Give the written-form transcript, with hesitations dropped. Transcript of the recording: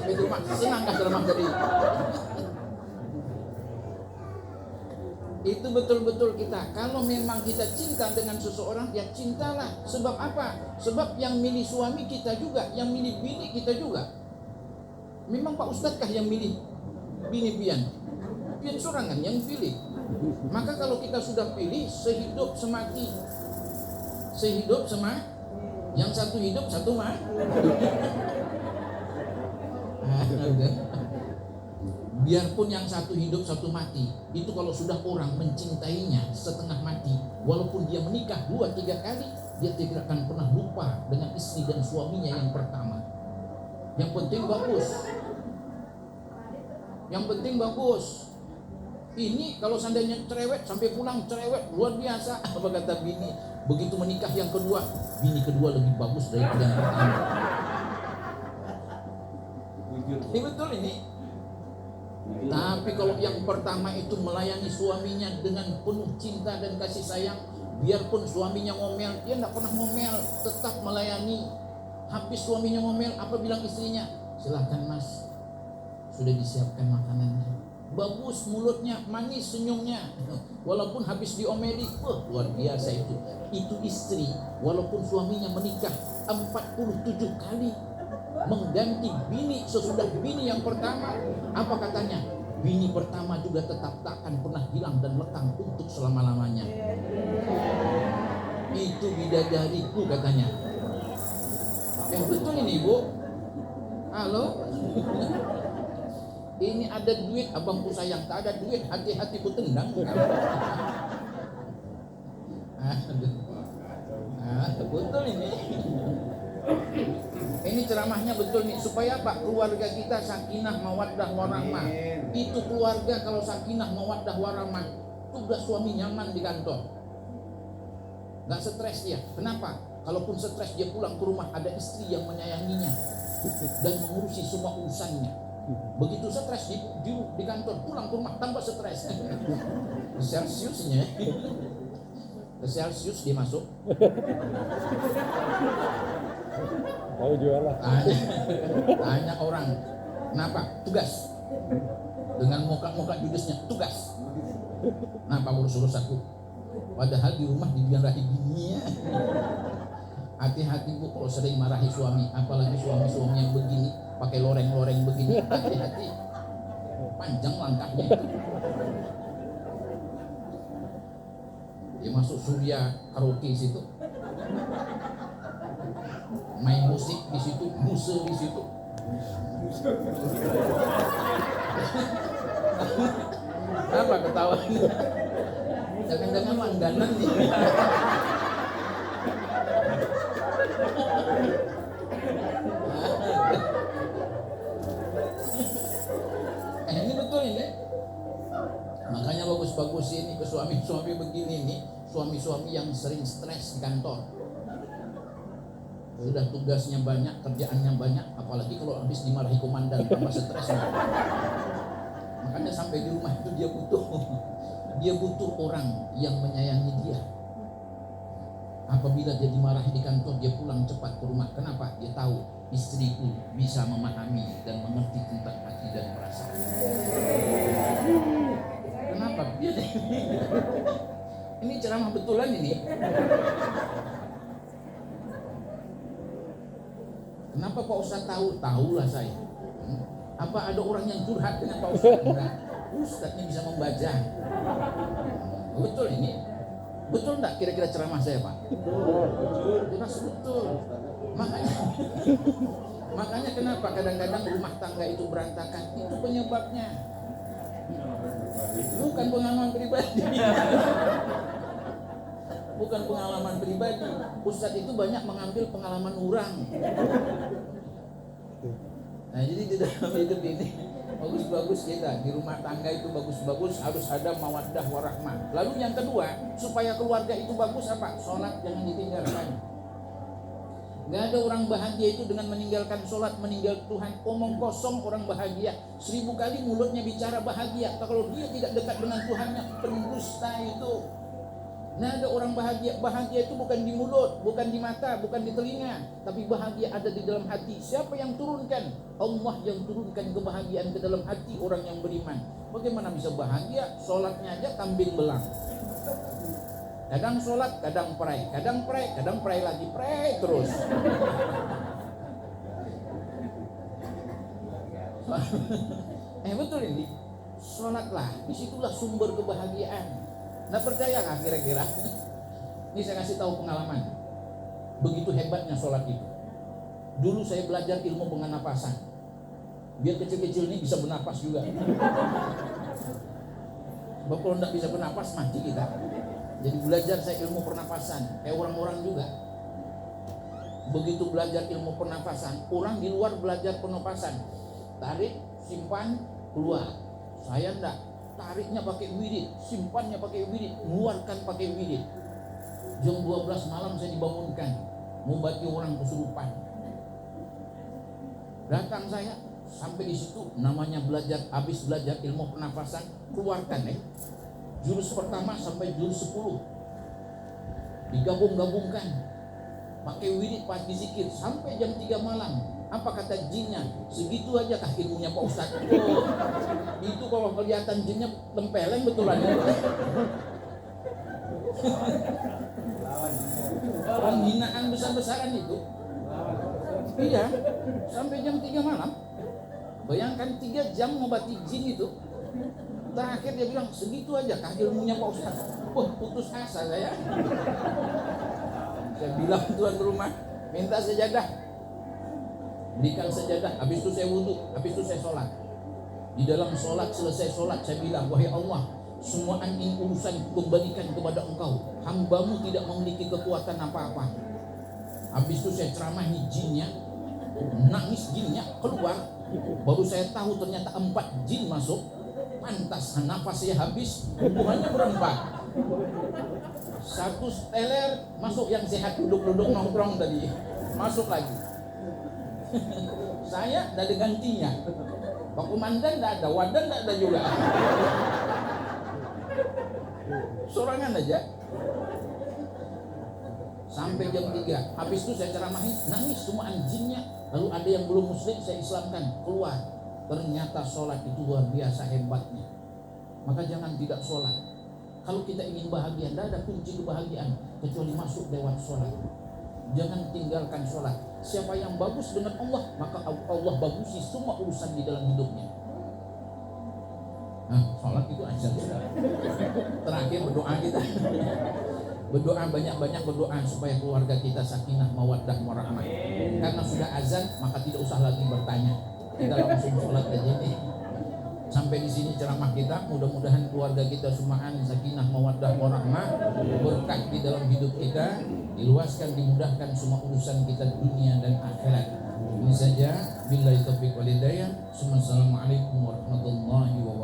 sampai di rumah. Senangkah ceramah tadi? Itu betul-betul kita. Kalau memang kita cinta dengan seseorang, ya cintalah. Sebab apa? Sebab yang milih suami kita juga, yang milih bini kita juga. Memang Pak Ustadz kah yang milih bini pian? Pian sorangan yang pilih. Maka kalau kita sudah pilih, sehidup semati. Sehidup yang satu hidup, satu mati. Biarpun yang satu hidup satu mati, itu kalau sudah orang mencintainya setengah mati, walaupun dia menikah 2-3 kali, dia tidak akan pernah lupa dengan istri dan suaminya yang pertama. Yang penting bagus. Yang penting bagus. Ini kalau seandainya cerewet sampai pulang cerewet luar biasa. Apa kata bini? Begitu menikah yang kedua, bini kedua lebih bagus daripada yang pertama. Ini betul ini. Tapi kalau yang pertama itu melayani suaminya dengan penuh cinta dan kasih sayang, biarpun suaminya ngomel, dia tidak pernah ngomel, tetap melayani. Habis suaminya ngomel, apa bilang istrinya? Silahkan mas, sudah disiapkan makanannya. Bagus mulutnya, manis senyumnya. Walaupun habis diomeli, luar biasa itu. Itu istri, walaupun suaminya menikah 47 kali, mengganti bini sesudah bini yang pertama. Apa katanya? Bini pertama juga tetap tak akan pernah hilang dan lekang untuk selama-lamanya. Itu bidadariku katanya. Betul ini ibu. Halo. Ini ada duit abangku sayang, tak ada duit hati-hati ku tendang. Betul ini. Ini ceramahnya betul nih, supaya apa? Keluarga kita sakinah mawaddah warahmah. Itu keluarga kalau sakinah mawaddah warahmah, tugas suami nyaman di kantor. Gak stres dia. Kenapa? Kalaupun stres dia pulang ke rumah ada istri yang menyayanginya dan mengurusi semua urusannya. Begitu stres di kantor, pulang ke rumah tambah stres. Celsiusnya. Ke Celsius dia masuk. Tahu jualan. Tanya orang, kenapa? Tugas. Dengan muka-muka judesnya, tugas. Kenapa urus-urus aku? Padahal di rumah dimarahi bininya. Hati-hati bu kalau sering marahi suami, apalagi suami-suami yang begini, pakai loreng-loreng begini, hati-hati. Panjang langkahnya itu. Dia masuk Surya karaoke situ. Main musik di situ, muse di situ. Apa ketawa? Jangan-jangan langganan nih. Ini betul ini. Makanya bagus-bagus ini ke suami-suami begini nih, suami-suami yang sering stres di kantor. Sudah tugasnya banyak, kerjaannya banyak, apalagi kalau habis dimarahi komandan tambah stres. Makanya sampai di rumah itu dia butuh orang yang menyayangi dia. Apabila dia dimarahi di kantor, dia pulang cepat ke rumah. Kenapa? Dia tahu istriku bisa memahami dan mengerti tentang hati dan perasaan. Kenapa? Ini ceramah betulan ini. Kenapa Pak Ustadz tahu? Tahulah saya. Apa ada orang yang curhat dengan Pak Ustadz? Enggak. Ustadznya bisa membaca. Betul ini. Betul enggak kira-kira ceramah saya Pak? Jelas betul. Makanya kenapa kadang-kadang rumah tangga itu berantakan? Itu penyebabnya. Bukan pengalaman pribadi. Bukan pengalaman pribadi. Ustadz itu banyak mengambil pengalaman orang. Nah jadi di dalam hidup ini bagus-bagus kita di rumah tangga itu bagus-bagus harus ada mawaddah warahmah. Lalu yang kedua, supaya keluarga itu bagus apa? Sholat jangan ditinggalkan. Gak ada orang bahagia itu dengan meninggalkan sholat, meninggal Tuhan. Omong kosong orang bahagia. 1000 kali mulutnya bicara bahagia, kalau dia tidak dekat dengan Tuhannya, pendusta itu. Nah, ada orang bahagia. Bahagia itu bukan di mulut, bukan di mata, bukan di telinga, tapi bahagia ada di dalam hati. Siapa yang turunkan? Allah yang turunkan kebahagiaan ke dalam hati orang yang beriman. Bagaimana bisa bahagia? Sholatnya aja kambing belang. Kadang sholat, kadang pray, kadang pray lagi, pray terus. Betul ini. Sholatlah, disitulah sumber kebahagiaan. Nah, percaya nggak kira-kira? Ini saya kasih tahu pengalaman. Begitu hebatnya sholat itu. Dulu saya belajar ilmu pengenapasan. Biar kecil-kecil ini bisa bernapas juga. Sebab kalau nggak bisa bernapas mati kita. Jadi belajar saya ilmu pernapasan. Kayak orang-orang juga. Begitu belajar ilmu pernapasan, orang di luar belajar pernapasan. Tarik, simpan, keluar. Saya enggak. Tariknya pakai wirid, simpannya pakai wirid, mengeluarkan pakai wirid. Jam 12 malam saya dibangunkan, mau bagi orang kesurupan. Datang saya sampai di situ, namanya belajar, habis belajar ilmu pernafasan, keluarkan jurus pertama sampai jurus 10 digabung-gabungkan, pakai wirid pas dizikir sampai jam 3 malam. Apa kata jinnya? Segitu aja kah ilmunya Pak Ustadz? Oh, itu kalau kelihatan jinnya tempeleng betulan. Penghinaan besar-besaran itu. Iya, sampai jam 3 malam. Bayangkan 3 jam ngobati jin itu. Terakhir dia bilang, segitu aja kah ilmunya Pak Ustadz? Wah, putus asa saya. Saya bilang tuan rumah, minta sejadah. Berikan sejadah, habis itu saya wudhu, habis itu saya sholat. Di dalam sholat, selesai sholat, saya bilang, wahai Allah, semua ini urusan kembalikan kepada Engkau. Hambamu tidak memiliki kekuatan apa-apa. Habis itu saya ceramahi jinnya, nangis jinnya keluar. Baru saya tahu ternyata 4 jin masuk. Pantas nafas saya habis, hubungannya berempat. 1 teler masuk yang sehat, duduk-duduk nongkrong tadi, masuk lagi. Saya tidak ada gantinya. Pak Komandan tidak ada, Wadan tidak ada juga. Sorangan aja. Sampai jam 3. Habis itu saya ceramahin, nangis semua anjingnya. Lalu ada yang belum muslim saya islamkan, keluar. Ternyata sholat itu luar biasa hebatnya. Maka jangan tidak sholat. Kalau kita ingin bahagia, tidak ada kunci kebahagiaan kecuali masuk lewat sholat. Jangan tinggalkan sholat. Siapa yang bagus dengan Allah, maka Allah bagusi semua urusan di dalam hidupnya. Nah, sholat itu aja. Terakhir berdoa kita. Berdoa banyak-banyak berdoa supaya keluarga kita sakinah, mawaddah, warahmah. Karena sudah azan, maka tidak usah lagi bertanya. Kita langsung sholat aja nih. Sampai di sini ceramah kita. Mudah-mudahan keluarga kita semuanya sakinah, mawaddah, warahmah, berkah di dalam hidup kita, diluaskan, dimudahkan semua urusan kita dunia dan akhirat. Ini saja. Billahi taufiq wal hidayah. Assalamualaikum warahmatullahi wabarakatuh.